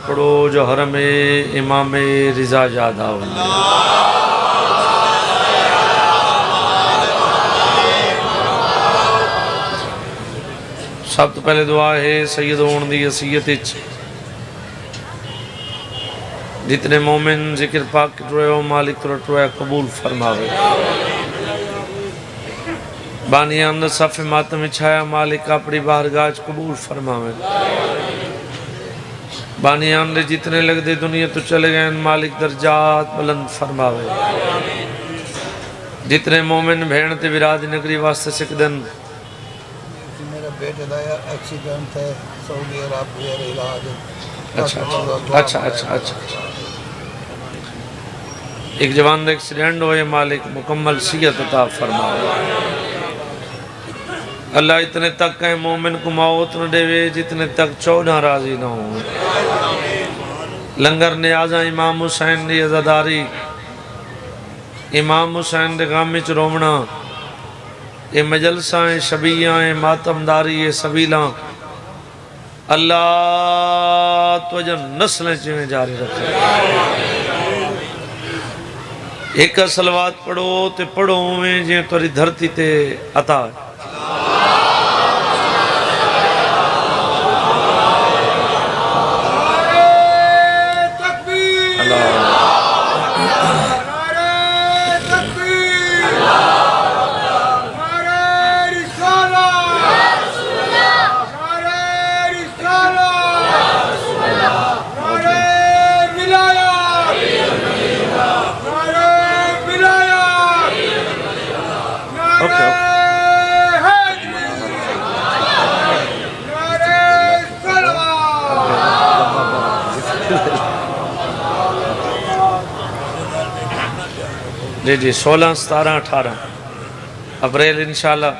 پڑھو جو حرم امام رضا جادہ ہونے سب تو پہلے دعا ہے سید ہون دی حیثیت جتنے مومن ذکر پاک کر رہے ہو مالک تو رہے قبول فرماوے بانی اندر صف ماتم چھایا مالک اپنی بارگاہ قبول فرماوے بانی اندر جتنے لگ دے دنیا تو چلے گئے مالک درجات بلند فرماوے جتنے مومن بھیڑ تے براد نگری واسطے سکدن میرا بیٹے دا ایکسیڈنٹ ہے سعودی عرب میں علاج اچھا ایک جوان دا ایکسیڈنٹ ہوئے مالک مکمل صحت عطا فرماوے اللہ اتنے تک کہیں مومن کو موت نہ دے جتنے تک چودہ راضی نہ ہوں لنگر نیازہ امام حسین دی عزاداری امام حسین دے غامی چ رومنا اے مجلسائیں شبیائیں ماتمداری سبیلاں اللہ توجہ نسلیں چویں جاری رکھے ایک صلوات پڑھو تے پڑھو ہوئے جیں توری دھرتی تے عطا ہے جی 16 17 18 اپریل انشاءاللہ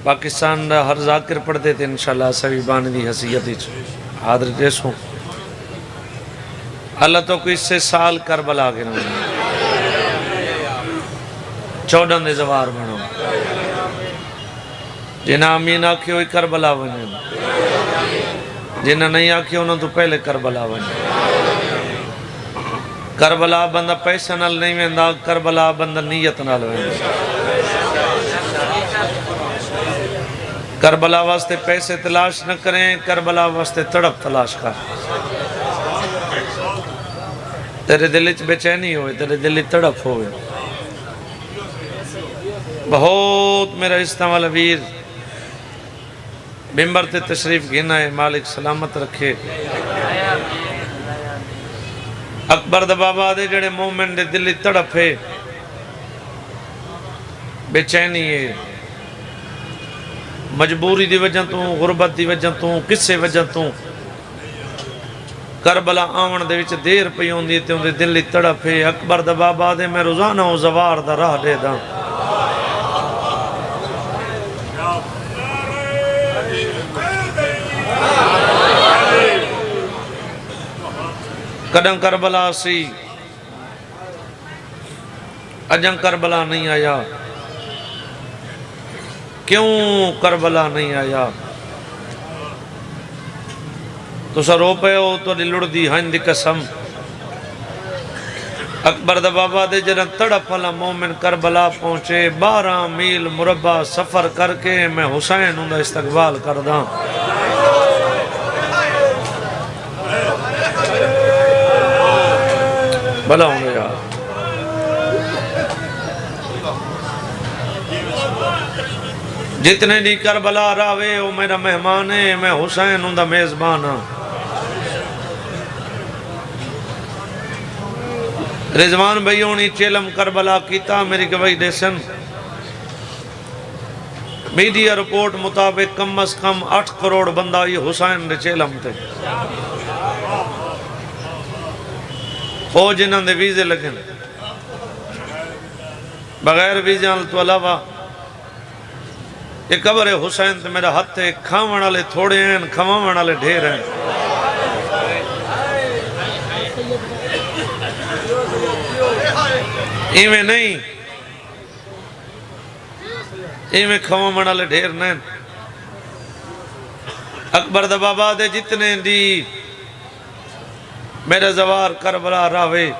پاکستان دا ہر ذاکر پڑھتے تھے انشاءاللہ سبھی بانی دی حسیت حاضر جیسوں اللہ تو کو اس سے سال کربلا کے نام 14 دے زوار بنو جنہ امین آکھے ہوئی کربلا بنے جنہ نہیں آکھے انہوں تو پہلے کربلا بنے کربلا بندہ پیسہ نال نہیں ویندا کربلا بندہ نیت نال ویندا کربلا واسطے پیسے تلاش نہ کریں کربلا واسطے تڑپ تلاش کر تیرے دل وچ بے چینی ہوئے تیرے دل وچ تڑپ ہوئے بہت میرا استعمال ویر ممبر تے تشریف گھنا ہے مالک سلامت رکھے اکبر دا بابا دے جڑے مومن دے دلی تڑپ ہے بے چینی ہے مجبوری دی وجہ تو غربت دی وجہ تو کسے وجہ تو کربلا آون دے وچ دیر پئی ہوندی تے اون دے دلی تڑپ ہے اکبر دا بابا دے میں روزانہ او زوار دا راہ دے دا کدن کربلا سی اجن کربلا نہیں آیا کیوں کربلا نہیں آیا تو سا رو پے ہو تو لڑ دی ہن دی قسم اکبر دا بابا دے جنن تڑپ والا مومن کربلا پہنچے 12 میل مربع سفر کر کے میں حسین ہوں دا استقبال کرداں بھلا ہوں گے یار جتنے دی کربلا راوے وہ میرا مہمان ہے میں حسین ہوں دا میزبان ہوں رضوان بھائیوں نے چیلم کربلا کیتا میری گواہی دیسن میڈیا رپورٹ مطابق کم از کم 8 کروڑ بندہ یہ حسین دے چیلم تھے او جنہاں دے ویزے لگن بغیر ویزے تو علاوہ یہ قبر حسین تے میرا ہاتھ ہے کھاون والے تھوڑے ہیں کھواون والے ڈھیر ہیں ایویں نہیں ایویں کھواون والے ڈھیر نہیں اکبر دا بابا دے جتنے دی میرے زوار کربلا راوے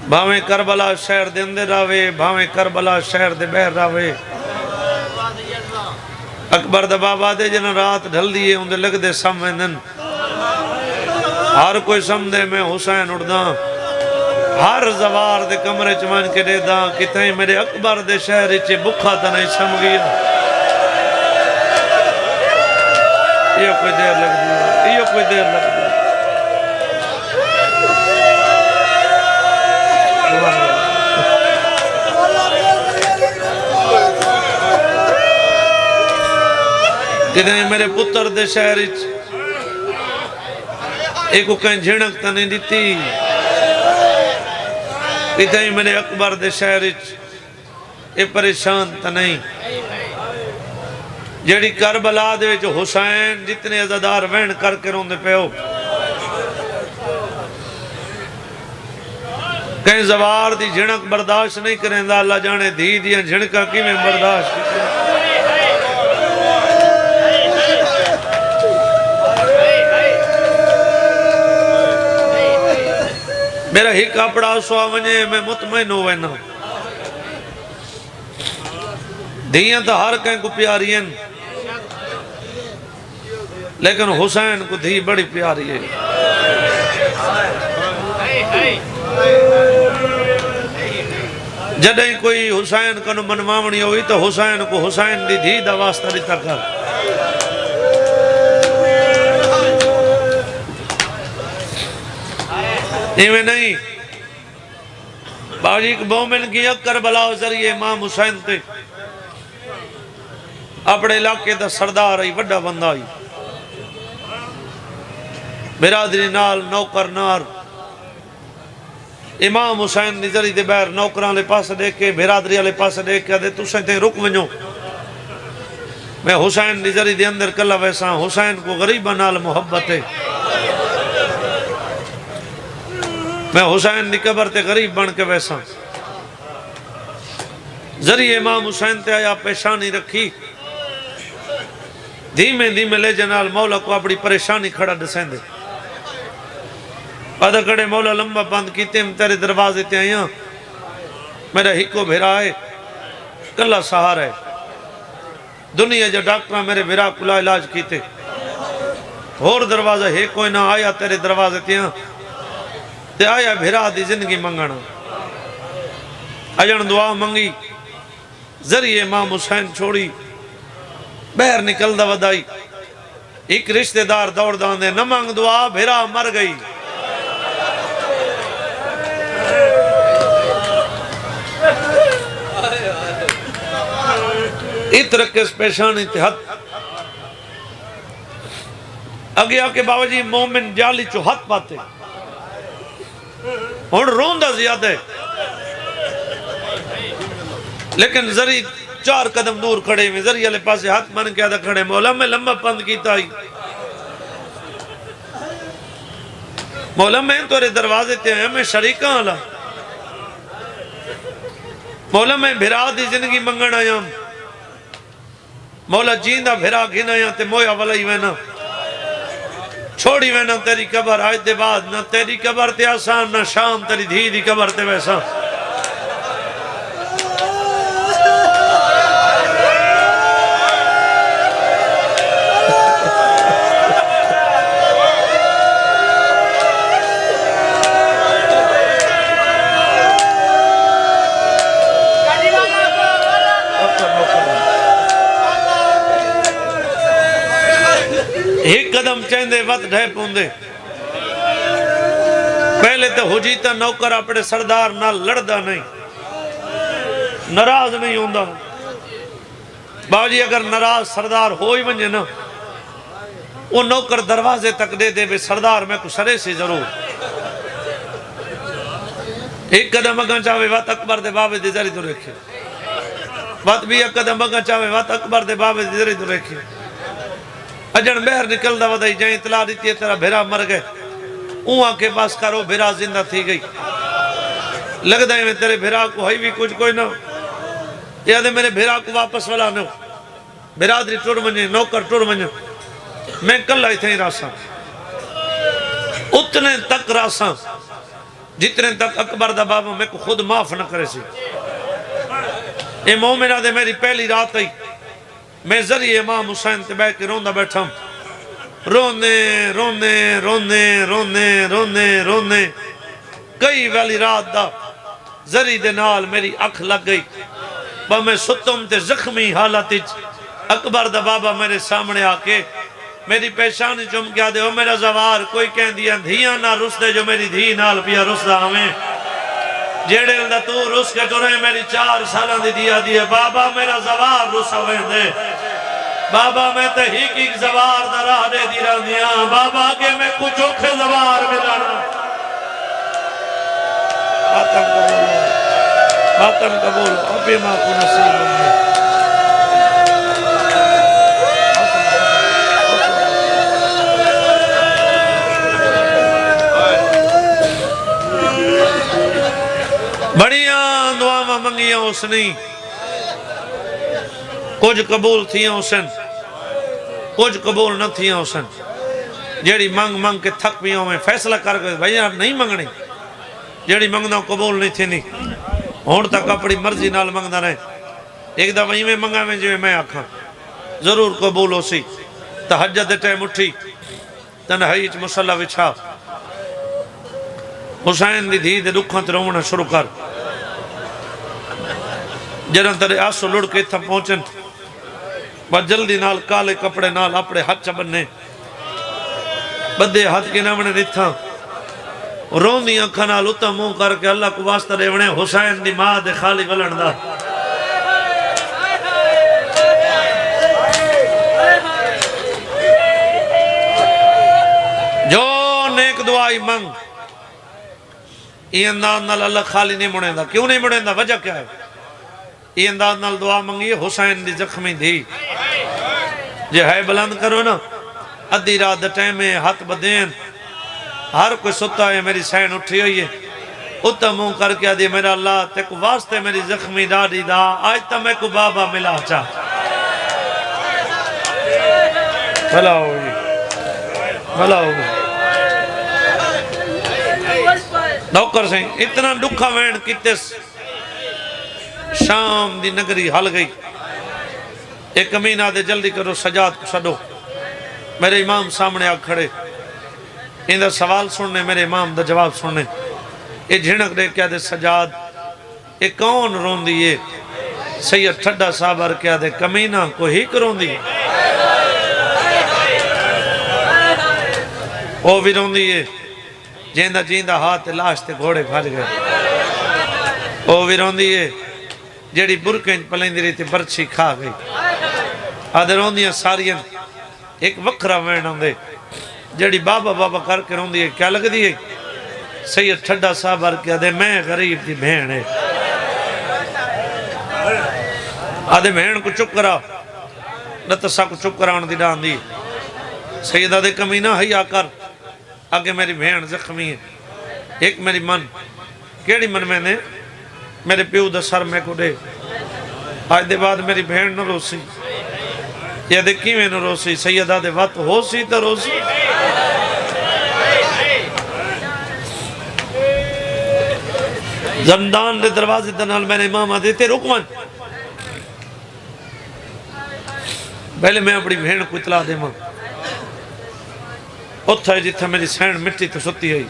بھاویں کربلا شہر دے اندر راوے بھاویں کربلا شہر دے بہر راوے اکبر دا بابا دے جن رات ڈھل دیئے ان دے لگ دے سمویندن ہر کوئی سمدے میں حسین اڑدا ہر زوار دے کمرے چمان کے دے دا کتیں میرے اکبر دے شہر چے بکھا تا نہیں سم گیا یہ کوئی دیر لگ دیا یہ کوئی دیر لگ دیا کتیں میرے پتر دے شہر ایک کو کہیں جھنک تا نہیں دیتی کتیں میرے اکبر دے شہر اے پریشان تا نہیں جیڑی کربلا دے جو حسین جتنے عزادار وین کر کے روندے پہ ہو کہیں زوار دی جھنک برداشت نہیں کریں دا اللہ جانے دی دیا جھنکا کی میں برداشت کی میرا ہی کپڑا سوا ونجے میں مطمئن ہوئے نا دھیاں تو ہر کہیں کو پیاری ہیں لیکن حسین کو دھی بڑی پیاری ہے جدیں کوئی حسین کا منمامنی ہوئی تو حسین کو حسین دی دھی دا واسطہ دیتا کر ایویں نہیں باجی کو مومن کی کربلا ذریعے امام حسین تے اپنے علاقے دا سردار آئی وڈا بندہ آئی برادری نال نوکر نار امام حسین نظری دے بیر نوکران لے پاس دے کے برادری لے پاس دے کے دے تو سیتے رک ونجو میں حسین نظری دے اندر کلا ویسا حسین کو غریبہ نال محبت ہے میں حسین دی قبر تے غریب بن کے ویسا ذریعے امام حسین تے آیا پیشانی رکھی دھیمے دھیمے لے جنال مولا کو اپنی پریشانی کھڑا دسیں دے پدہ کڑے مولا لمبا بند کیتے ہم تیرے دروازے تے آئیاں میرا ہکو بھیرا ہے کلا سہار ہے دنیا جو ڈاکٹرہ میرے بھیرا کلا علاج کیتے اور دروازہ ہے کوئی نہ آیا تیرے دروازے تے آئیاں تے آیا بھیرا دی زندگی منگانا اجن دعا منگی ذریعے امام حسین چھوڑی بہر نکل دا ودائی ایک رشتہ دار دوڑ داندے نہ مانگ دعا بھیرا مر گئی اترکس پیشانی تے حد اگیا کے باوجی مومن جالی چو حد پاتے اور روندہ زیادہ ہے لیکن ذری 4 قدم دور کھڑے میں ذریعہ لے پاسے ہاتھ من کیا دا کھڑے مولا میں لمبا پند کیتا ہی مولا میں تورے دروازے تے ہیں میں شریکاں آلا مولا میں بھرا دی زندگی منگن آیا مولا جیندہ بھرا گھن آیا تے مویا والا وینا چھوڑی وینا تیری قبر آج دے بعد نہ تیری قبر تے آسان نہ شام تیری دھی دی قبر تے ویسا ایک قدم چیندے وقت ڈھے پوندے پہلے تو حجیتا نوکر اپنے سردار نہ لڑدا نہیں ناراض نہیں ہوندہ باوجی اگر ناراض سردار ہوئی ونجے نا وہ نوکر دروازے تک دے دے بے سردار میں کو سرے سے ضرور ایک قدم اگاں چاہوے وقت اکبر دے بابے دے ذری تو رکھے وقت بھی ایک قدم اگاں چاہوے وقت اکبر دے بابے دے ذری تو رکھے اجن بہر نکل دا ودائی جائیں اطلاع دیتی ہے تیرا بھیرا مر گئے اوہاں کے پاس کرو بھیرا زندہ تھی گئی لگ دائیں میں تیرے بھیرا کو ہائی بھی کچھ کوئی نہ یا دے میرے بھیرا کو واپس والا نہ برادری ٹور منجے نوکر ٹور منجے میں کل آئی تھے راسا اتنے تک راساں جتنے تک اکبر دا بابا میں کو خود معاف نہ کرے سی. اے مومنہ دے میری پہلی رات آئی میں ذریعے امام حسین تے بیٹھ کے روندہ بیٹھا ہوں. رونے رونے رونے رونے رونے رونے کئی والی رات دا ذریعے دے نال میری اکھ لگ گئی. با میں ستم تے زخمی حالت اکبر دا بابا میرے سامنے آکے میری پیشانی چم کیا دے او میرا زوار کوئی کہن دیا دھیاں نہ رس دے جو میری دھی نال پیا رس دا ہمیں جیڑے دا تو رس کے ٹورے میری 4 سالہ دی دیا دیئے. بابا میرا زوار رس ہوئے دے بابا میں تحیق ایک زوار دا راہ دے دی رہا دیا بابا کے میں کچھ اوکھے زوار ملانا. باتم قبول ابھی ماں کو نصیب ہوگی. بڑیاں دعاواں منگیاں اس نے کچھ قبول تھیاں اسن کچھ قبول نہ تھیاں اسن. جیڑی منگ منگ کے تھک پیوں میں فیصلہ کر گئے بھائی یار نہیں منگنی جیڑی منگنا قبول نہیں تھی نہیں ہون تک اپنی مرضی نال منگنا رہے. ایک دفعہ میں منگا میں جو میں آکھاں ضرور قبول ہو سی. تہجد ٹائم اٹھی تنہائی چ مصلی وچھا حسین دی دھی دے دکھاں تے رونا شروع کر. جنہاں ترے آسو لڑ کے تھا پہنچن بس جلدی نال کالے کپڑے نال اپنے ہاتھ چبنے بدے ہاتھ کے نامنے ریتھاں رون دی آنکھاں نال اتا منہ کر کے اللہ کو واسطہ ریونے حسین دی ماں دے خالی ولن دا. جو نیک دعائی منگ یہ انداز نال اللہ خالی نہیں مڑیں دا. کیوں نہیں مڑیں دا؟ وجہ کیا ہے؟ یہ انداز نال دعا منگی حسین دی زخمی دھی جے ہے بلند کرو نا ادھی رات دا ٹائم ہے ہاتھ بدین ہر کوئی ستا ہے میری سین اٹھی ہوئی ہے اتا منہ کر کے آدھی میرا اللہ تے کو واسطے میری زخمی ڈاڑی دا آج تا میں کو بابا ملا چاہ. بھلا ہوگی بھلا ہوگی. نوکر سے اتنا دکھا وین کتس شام دی نگری حل گئی. ایک امین آدھے جلدی کرو سجاد کو سڈو. میرے امام سامنے آ کھڑے اندر سوال سننے میرے امام دا جواب سننے. یہ جھنک دے کیا دے سجاد یہ کون رون دیئے؟ سید ٹھڈا صاحب کیا دے کمینہ کو ہی کرون دیئے وہ بھی رون دیئے جیندہ جیندہ ہاتھ لاش تے گھوڑے بھر گئے. وہ بھی رون دیئے جیڑی برکیں پلیں دی رہی تھی برچی کھا گئی. آدھے رون دیئے سارین ایک وکرہ وین ہوں دے جیڑی بابا بابا کر کے رون دیئے کیا لگ دیئے؟ سید ٹھڈا صاحب کیا دے میں غریب دی بہن ہے. آدھے بہن کو چپ کرا نتسا کو چپ کراؤن دی ڈان دی. سید آدھے کمینہ ہی آکر آگے میری بہن زخمی ہے. ایک میری من کیڑی من میں نے میرے پیو دا سر میں کو دے. آج دے بعد میری بہن نہ روسی یہ دیکھی میں نہ روسی. سیدہ دے وقت ہو سی تا روسی. زندان دے دروازے دنال میں نے امام آدھے تے رکمن پہلے میں اپنی بہن کو اطلاع دے ماں اتھا ہے جتھا میری سین مٹی تو ستی ہے.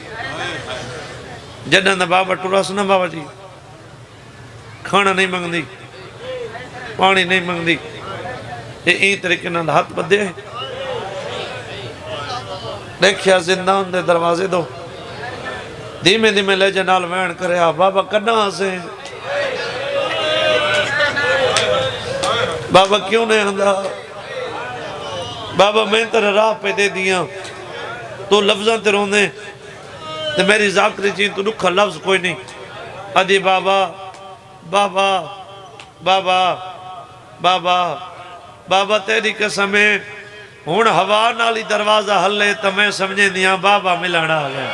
جنہاں دا بابا ٹورا سنا بابا جی کھانا نہیں منگ دی پانی نہیں منگ دی یہ این طریقے نال ہاتھ بدے ہیں. دیکھیا زندان دے دروازے دو دھیمے دھیمے لے جنال وین کرے بابا کنا سے بابا کیوں نہیں آندھا؟ بابا میں تر راہ پہ دے دیا تو لفظاں تے روندے تے میری ذاکری چین تو دکھا لفظ کوئی نہیں. ادھی بابا بابا بابا بابا بابا تیری قسم ہے ہون ہوا نالی دروازہ ہلے تو میں سمجھے دیا بابا ملانا آگئے.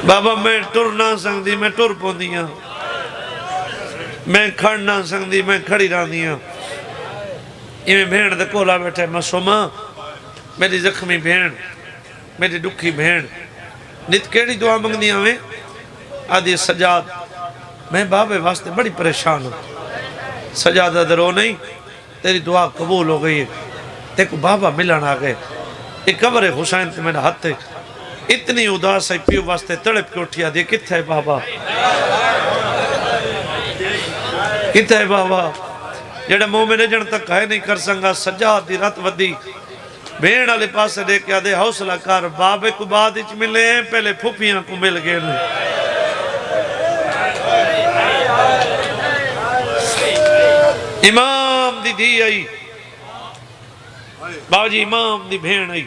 بابا میں ٹر نہ سکھ دی میں ٹر پون دیا میں کھڑ نہ سکھ دی میں کھڑی رہ دیا. ایویں بھین دے کولا بیٹھے مسوما میری زخمی بھین میری دکھی بھین نت کیڑی دعا منگنی آویں آدھی سجاد میں بابے واسطے بڑی پریشان ہوں سجادہ درو نہیں تیری دعا قبول ہو گئی ہے تیکو بابا ملن آگئے ایک قبر حسین تے میرا ہاتھ ہے اتنی اداس ہے پیو واسطے تڑپ کے اٹھیا دے کتھا ہے بابا کتھا ہے بابا جڑا مومن جن تک ہے نہیں کر سنگا سجاد دی رات ودی بھیڑ والے پاسے دے کے آدھے حوصلہ کر بابے کو بعد اچ ملے ہیں پہلے پھوپیاں کو مل گئے نہیں امام دی دھی آئی بابا جی امام دی بھیڑ آئی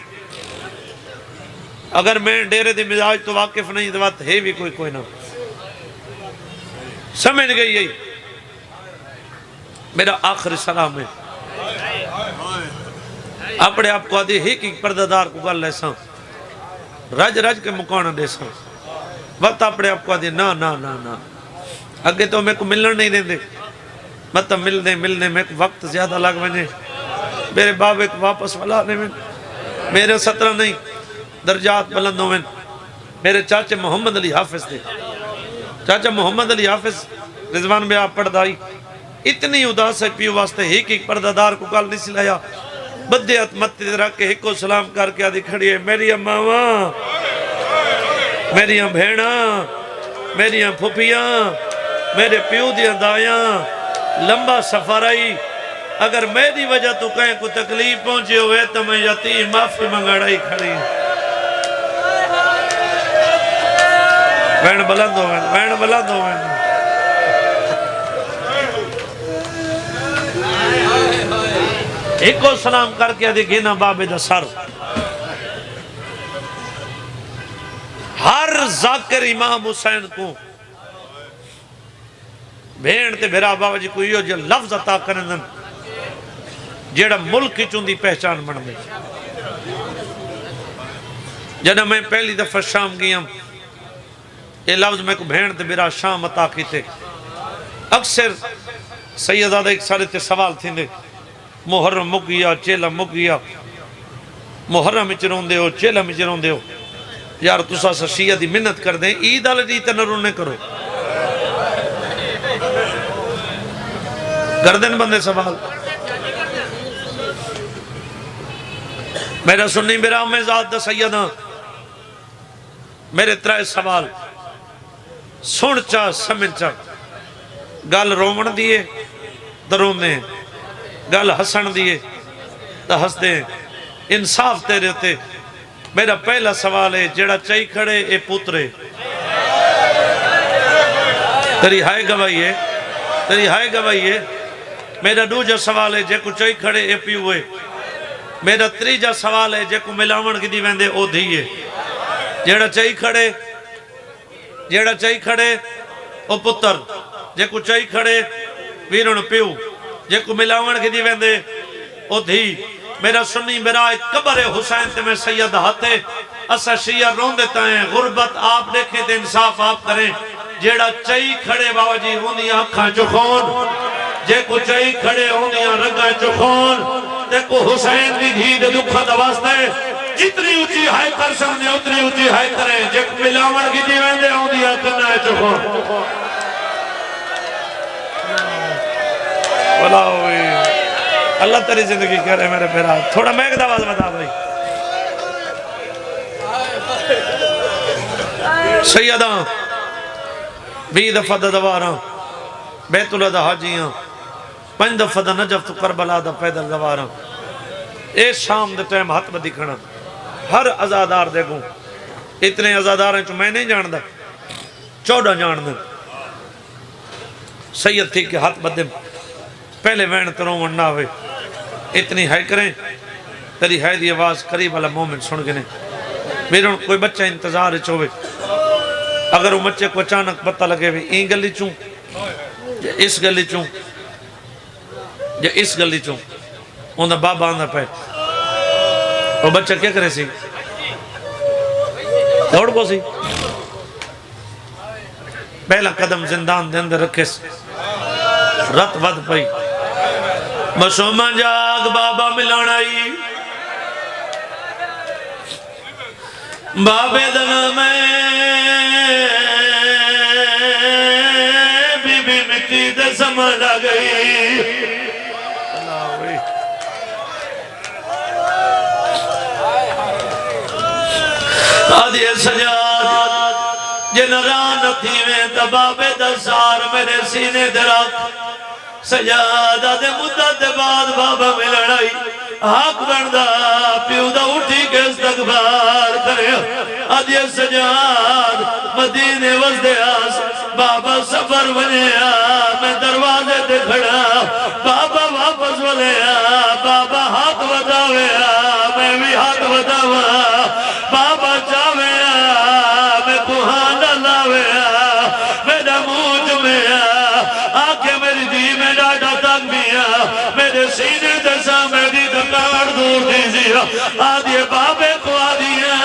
اگر میں ڈیرے دی مزاج تو واقف نہیں تو بات ہے بھی کوئی نہ سمجھ گئی آئی میرا آخری سلام ہے اپنے آپ کو آدھی ہی کی پردادار کو گل ایسا رج رج کے مکانا دے سا وقت اپنے آپ کو آدھی نا نا نا نا اگے تو میں کو ملن نہیں دیں دے مطلب ملنے میں وقت زیادہ لگ میں میرے بابے کو واپس ولانے میں میرے 17 نہیں درجات بلندوں میں میرے چاچے محمد علی حافظ تھے چاچا محمد علی حافظ رضوان میں آپ پڑھدائی اتنی اداس ہے پیو واسطے ہی پردادار کو کال نہیں سلایا بدیت مت رکھ کے ہکو سلام کر کے آدھی کھڑی ہے میری اماں میری بھیڑا میری پھوپیاں میرے پیو دیا دایاں لمبا سفر آئی اگر میری وجہ تو کہیں کو تکلیف پہنچے ہوئے تو میں یتیم معافی منگڑائی کھڑی وین بلند ہوئے ایک کو سلام کر کے آدھے گینا بابے دا سر ہر ذاکر امام حسین کو بھین تے بھیرا بابا جی کو یہ جو لفظ عطا کرنے جیڑا ملک کی چون دی پہچان بن گئی جنہا میں پہلی دفعہ شام گیا یہ لفظ میں کو بھین تے بھیرا شام عطا کی تھے اکثر سیدادہ ایک سارے تے سوال تھیں دے محرم مک گیا چیلہ مک گیا محرم چرون دے ہو چیلہ میں چرون دے ہو یار تسا سا شیعہ دی منت کر دیں عید آلے دی تنرون کرو گردن بندے سوال میرا سنی میرا امیزاد دا سیدہ میرے ترائے سوال سن چا سمن چا گل رومن دیئے درون دیں گل حسن دیئے تا حس دیں انصاف تیرے ہوتے میرا پہلا سوال ہے جڑا چاہی کھڑے اے پوترے تری ہائے گوائی ہے میرا دوجہ سوال ہے جے کو چاہی کھڑے اے پیوئے میرا تریجہ سوال ہے جے کو ملاون کی دی ویندے او دھیئے جڑا چاہی کھڑے او پتر جے کو چاہی کھڑے ویرن پیو جے کو ملاون کی دی ویندے او دھی میرا سنی میرا ایک قبر حسین تے میں سید ہاتھے اسا شیعہ رون دیتا ہیں غربت آپ دیکھیں تے انصاف آپ کریں جیڑا چاہی کھڑے بابا جی ہوندیاں اکھاں چکھون جے کو چاہی کھڑے ہوندیاں رگاں چکھون تے کو حسین دی دھی دے دکھا دواستے جتنی اچھی ہائی کر سکنے اتنی اچھی ہائی کریں جے کو ملاون کی دی ویندے ہوندیاں کنائے چکھون بلا ہوئی اللہ تیری زندگی کہہ رہے میرے پیرا تھوڑا میں ایک دواز بتا بھائی سیدہ 20 دفعہ دا دوارا بیت اللہ دا حاجیاں 5 دفعہ دا نجف تو کربلا دا پیدل دوارا اے شام دے ٹائم ہاتھ بدی کھڑا ہر ازادار دیکھوں اتنے ازادار ہیں جو میں نہیں جان دا 14 جان دا سید تھی کہ ہاتھ بدے پہلے وین تروں ونڈا ہوئے اتنی ہائی کریں تیری ہائی دی آواز قریب والا مومن سن گنے میرے کوئی بچہ انتظار چوئے اگر وہ بچے کو اچانک پتہ لگے ہوئے این گلی چوں یا اس گلی چوں یا اس گلی چوں انہا بابا آندھا پہ وہ بچہ کیا کرے سی دوڑ کو سی پہلا قدم زندان دے اندر رکھے سی رت ود پئی مسوما جاگ بابا ملان آئی بابے دنا میں بی بی مٹی دے سمجھ آ گئی آدھے سجاد جن ران تھی میں تبابے دسار میرے سینے درات سجاد آدھے مدت بعد بابا میں لڑائی حق بندہ پیو دا اٹھی کے استقبال کرے آدھے سجاد مدینے وزدے آس بابا سفر بنے میں دروازے دے کھڑا بابا واپس بنے بابا ہاتھ بتاوے میں بھی ہاتھ بتاوا بابا چاوے میں کوہانا لاوے میرا موج میں آنکھیں میری دی میں ڈاٹا تک بھی میرے سینے دسا میری دکار دور دیزیا آدھے بابے کو آدھیا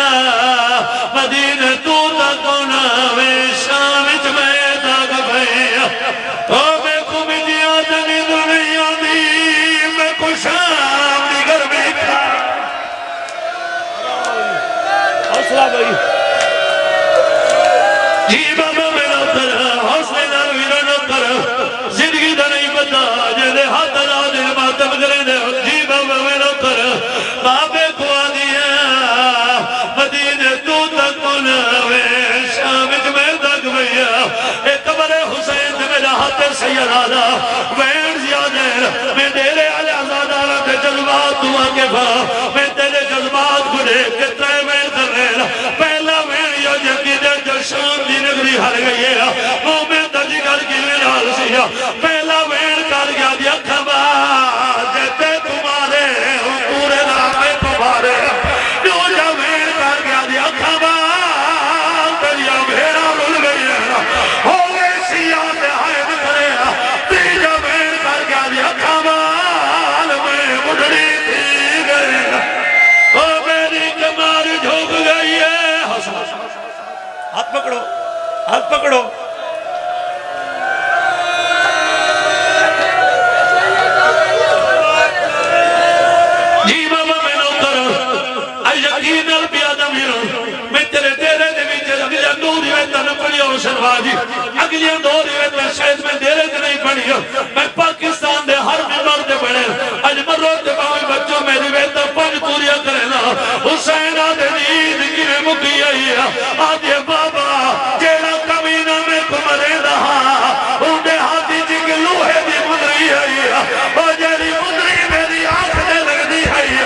مدینہ تو تکونا میں شامچ میں تک بھئیا او میں کو مجھیا تنی دنیا دی میں کو شام دی گھر میں کھا حوصلہ بھائی جی بابا میرا کر حوصلے دار ویرانو کر زندگی دا نہیں بتا جیدے ہاتھ دا دل ماتم کرے دے جی بابا میرا کر بابے کو آدھیا مدینہ تو تک مناوے شامت میں تک بھئیا ایک قبر حسین دے میرا ہاتھ سید آدھا وین زیادہ میں تیرے علی آزادہ تے جذبات دعا کے بھا میں تیرے جذبات کو دیکھ کے ترے میں کر رہا پہلا وین یا جنگی دے جو شام دی نگری ہر گئی ہے وہ میں تجی کر کی میرا رسیہ پہلا وین کر گیا دیا کھبار جتے تمہارے پورے نامے تمہارے جو جا وین کر گیا دیا کھبار تریا بھیرا رل گئی ہے ہوئے سیاہ دے حائد کرے تیجا وین کر گیا دیا کھبار میں مڈڑی تھی گئی او میری کمار جھوک گئی ہے ہاتھ پکڑو ہاتھ پکڑو جی بابا میں نوکر آئی یقین البیادہ میرا میں تیرے تیرے دے بیچے اگلیاں دو ریویتہ نہ پڑی اور شنواجی اگلیاں دو ریویتہ شاید میں دیرے دے نہیں پڑی میں پاکستان دے ہر ممبر دے بڑے آج مرود دے باوی بچوں میں ریویتہ پانچ پوریا کرنا حسین آدھے دید کی میں مکی آئی آدھے بابا جیڑا کمینہ میں کمرے رہا اندے ہاتھی جنگ لوہے دی مدری آئی اور جیڑی مدری میری آنکھ دے لگ دی آئی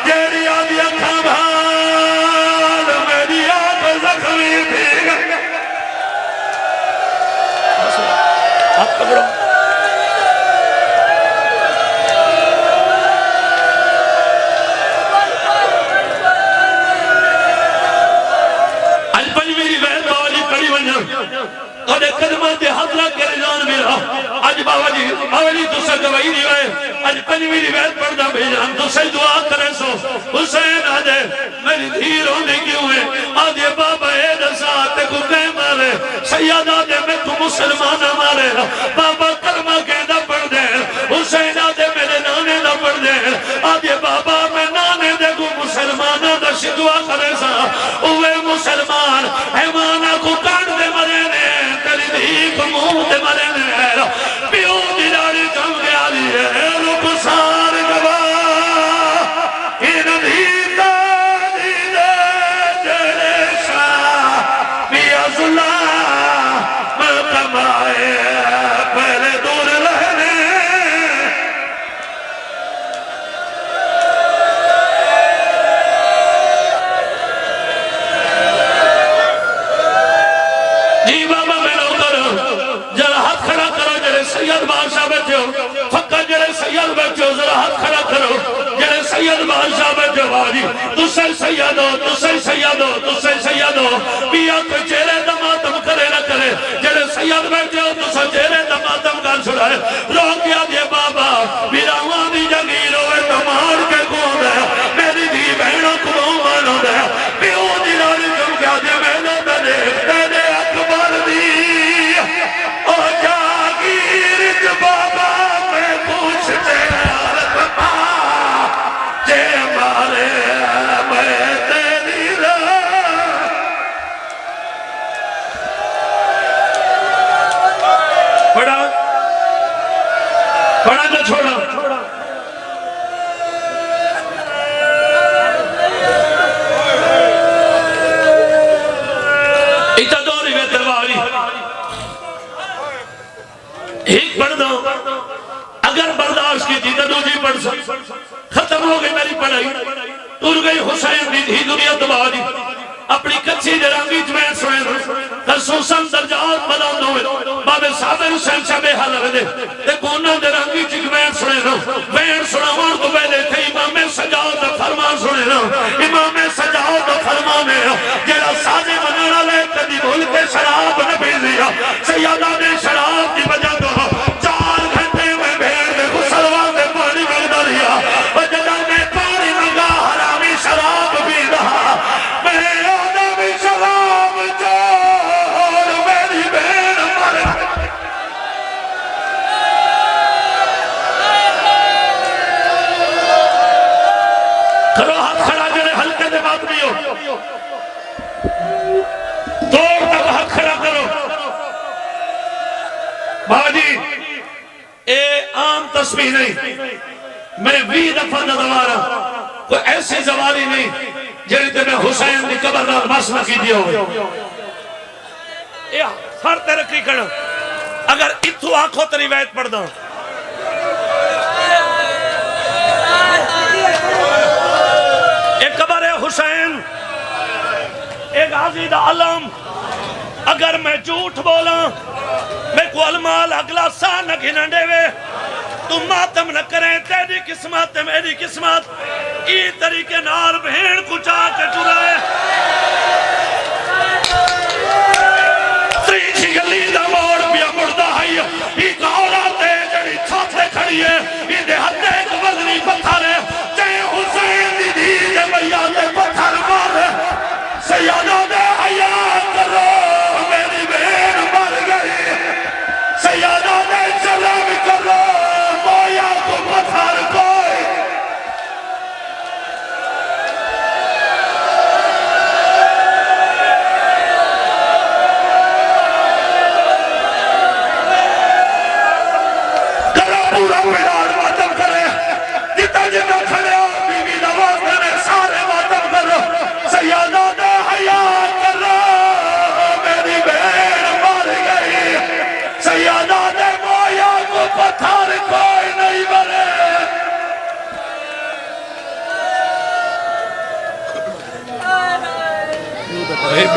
جیڑی آدھی اکھا بھال میری آنکھ زخمی بھی گئی ہاتھ پکڑو قدمات حضرہ کے رجان میرا آج بابا جی تو سے گواہی نہیں ہوئے آج پنجوی روایت پڑھنا بھیجان تو سے دعا کرے سو حسین آجے میری دھیر ہونے کی ہوئے آدھے بابا اے دساتے کو میں مارے سید آدھے میں تو مسلمان مارے بابا کرمہ کہنا پڑھ دے حسین آدھے میرے نانے نہ پڑھ دے آدھے بابا میں نانے دے کو مسلمانہ دا شدعا کرے سا اوے مسلمان حیمانہ کو کاٹ دے مرے نے تیری دھی کو منہ دے مرے نے پیو دیداری کم گیا لیے رک سار گوا ان دھیتا دیدے جڑے شاہ پیا ظلام کمائے پہلے دور رہنے جی بابا میں نو کرو جرہ ہاتھ کھڑا کرو جرے سید بادشاہ بیٹھے ہو فقہ جرے سید بیٹھے ہو ذرا ہاتھ کھڑا کرو جرے سید بادشاہ بیٹھے ہو آجی تو سے سید ہو تو سے سید ہو تو سے سید ہو پیا کوئی چہرے دماتم کرے نہ کرے جرے سید بیٹھے ہو تو سے چہرے دماتم کا چھڑائے رو کیا دے بابا میرا وانی جگیر ہوئے تمہار کے کون ہے میری دی بہنوں کو مانو دے پیو دیلاری کم کیا دے میں نہ دے تیرے اکبر دی او جاگیر بابا میں پوچھتے ہیں میں نہ چھوڑا اتنا دو روایت رواری ایک پڑھ دو اگر برداشت کی تھی تو دوسری پڑھ سکتا ختم ہو گئی میری پڑھائی ٹور گئی حسین دی تھی دنیا تباہ دی اپنی کچھی جرانگی جمعین سوئے خصوصاً درجات مدان ہوئے بابے صابر حسین شبے حال دے تے گونا جرانگی جمعین سوئے وین سناوان تو بیدے تھے امام سجاد فرمان سوئے امام سجاد فرمان ہے جیرا سازے منانا لے کدی بھول کے شراب نہ پی لیا سیادہ نے شراب کی وجہ دو 4 گھنٹے میں بھیڑ میں غسلوان دے پانی میں دریا وجدہ میں پانی منگا حرامی شراب بھی رہا میں آدم شراب چور میری بھیڑ مر کرو ہاتھ کھڑا جڑے ہلکے دے بات نہیں ہو توڑ تک ہاتھ کھڑا کرو باجی اے عام تسبیح نہیں میں 20 دفعہ دوارا کوئی ایسی زواری نہیں جنہی تے میں حسین دی قبر نال مسئلہ کی دیا ہوئے اے سر تے رکھی کھڑا اگر اتھو آنکھوں تے روایت پڑھ دوں ایک قبر ہے حسین ایک غازی دا علم اگر میں جھوٹ بولا میں کو المال اگلا سا نہ گھنڈے وے تم ماتم نہ کریں تیری قسمت میری قسمت ای طریقے نار بھیڑ کچا کے چرائے تریچی گلی دا موڑ پیا مردہ ہے ای کورات ہے جڑی چھاتے کھڑی ہے ای دے ہتے ایک وزنی پتھر ہے چاہے حسین دی دی دے بھیا دے پتھر مارے سیادہ دے حیات کرو میری بہن مر گئی سیادہ دے سلام کرو مویا کو پتھر کوئی کرو پورا پیڑار ماتم کرے جتا جتا کھڑے ہو بیوی نواز کرے سارے ماتم کرو سیادہ دے حیات کرو میری بہن مر گئی سیادہ دے مویا کو پتھر کوئی نہیں بنے